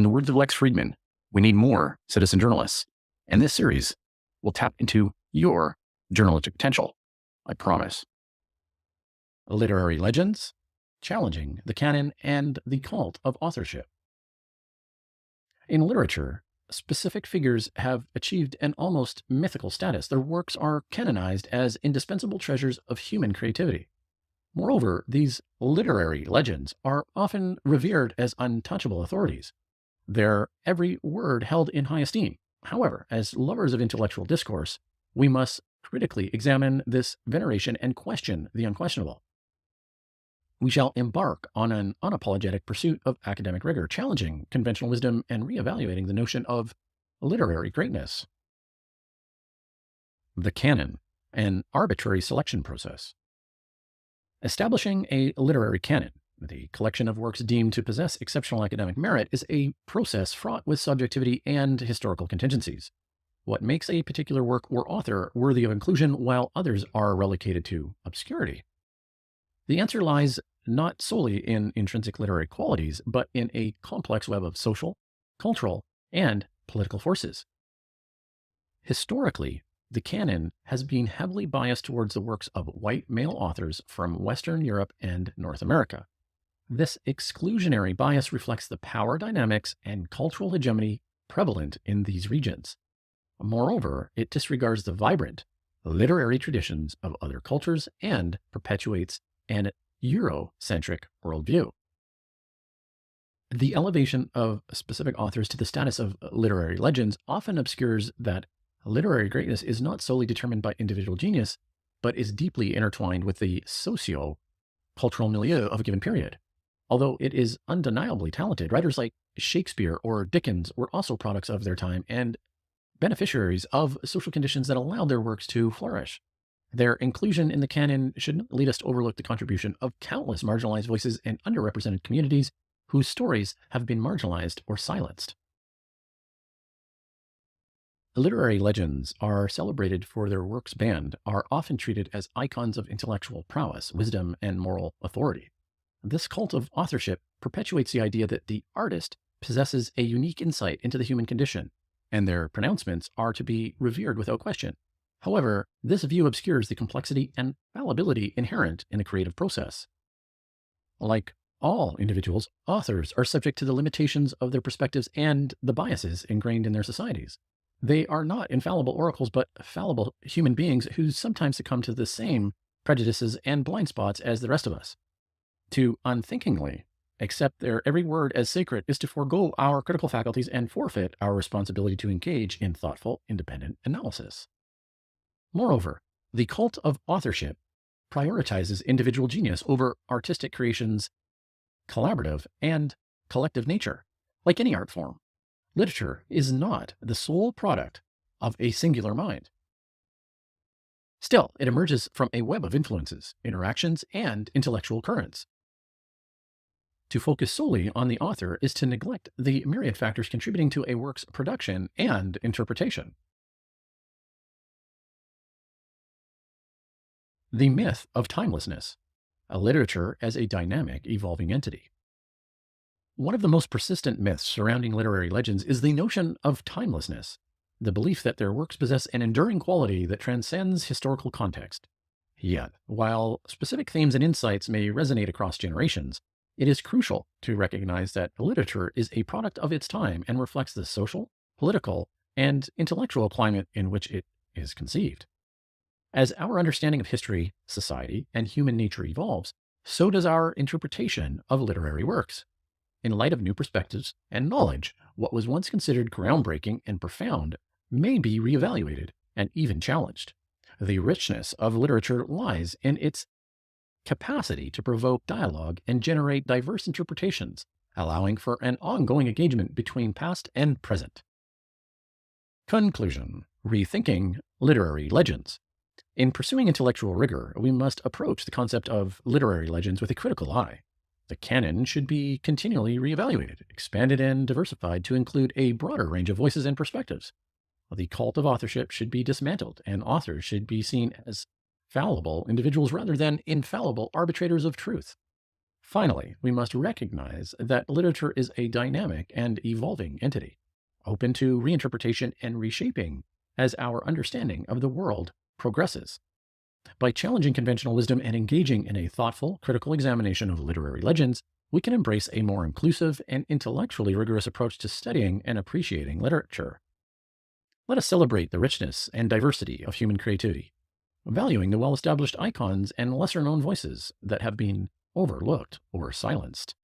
In the words of Lex Friedman, we need more citizen journalists. And this series will tap into your journalistic potential. I promise. Literary legends, challenging the canon and the cult of authorship. In literature, specific figures have achieved an almost mythical status. Their works are canonized as indispensable treasures of human creativity. Moreover, these literary legends are often revered as untouchable authorities, their every word held in high esteem. However, as lovers of intellectual discourse, we must critically examine this veneration and question the unquestionable. We shall embark on an unapologetic pursuit of academic rigor, challenging conventional wisdom and reevaluating the notion of literary greatness. The canon, an arbitrary selection process. Establishing a literary canon, the collection of works deemed to possess exceptional academic merit, is a process fraught with subjectivity and historical contingencies. What makes a particular work or author worthy of inclusion while others are relegated to obscurity? The answer lies not solely in intrinsic literary qualities, but in a complex web of social, cultural, and political forces. Historically, the canon has been heavily biased towards the works of white male authors from Western Europe and North America. This exclusionary bias reflects the power dynamics and cultural hegemony prevalent in these regions. Moreover, it disregards the vibrant literary traditions of other cultures and perpetuates an Eurocentric worldview. The elevation of specific authors to the status of literary legends often obscures that literary greatness is not solely determined by individual genius, but is deeply intertwined with the socio-cultural milieu of a given period. Although it is undeniably talented, writers like Shakespeare or Dickens were also products of their time and beneficiaries of social conditions that allowed their works to flourish. Their inclusion in the canon should not lead us to overlook the contribution of countless marginalized voices and underrepresented communities whose stories have been marginalized or silenced. Literary legends are celebrated for their works banned, are often treated as icons of intellectual prowess, wisdom, and moral authority. This cult of authorship perpetuates the idea that the artist possesses a unique insight into the human condition, and their pronouncements are to be revered without question. However, this view obscures the complexity and fallibility inherent in the creative process. Like all individuals, authors are subject to the limitations of their perspectives and the biases ingrained in their societies. They are not infallible oracles, but fallible human beings who sometimes succumb to the same prejudices and blind spots as the rest of us. To unthinkingly accept their every word as sacred is to forego our critical faculties and forfeit our responsibility to engage in thoughtful, independent analysis. Moreover, the cult of authorship prioritizes individual genius over artistic creation's collaborative and collective nature. Like any art form, literature is not the sole product of a singular mind. Still, it emerges from a web of influences, interactions, and intellectual currents. To focus solely on the author is to neglect the myriad factors contributing to a work's production and interpretation. The myth of timelessness, a literature as a dynamic, evolving entity. One of the most persistent myths surrounding literary legends is the notion of timelessness, the belief that their works possess an enduring quality that transcends historical context. Yet, while specific themes and insights may resonate across generations, it is crucial to recognize that literature is a product of its time and reflects the social, political, and intellectual climate in which it is conceived. As our understanding of history, society, and human nature evolves, so does our interpretation of literary works. In light of new perspectives and knowledge, what was once considered groundbreaking and profound may be reevaluated and even challenged. The richness of literature lies in its capacity to provoke dialogue and generate diverse interpretations, allowing for an ongoing engagement between past and present. Conclusion: rethinking literary legends. In pursuing intellectual rigor, we must approach the concept of literary legends with a critical eye. The canon should be continually reevaluated, expanded, and diversified to include a broader range of voices and perspectives. The cult of authorship should be dismantled, and authors should be seen as fallible individuals rather than infallible arbitrators of truth. Finally, we must recognize that literature is a dynamic and evolving entity, open to reinterpretation and reshaping as our understanding of the world progresses. By challenging conventional wisdom and engaging in a thoughtful, critical examination of literary legends, we can embrace a more inclusive and intellectually rigorous approach to studying and appreciating literature. Let us celebrate the richness and diversity of human creativity, valuing the well established icons and lesser known voices that have been overlooked or silenced.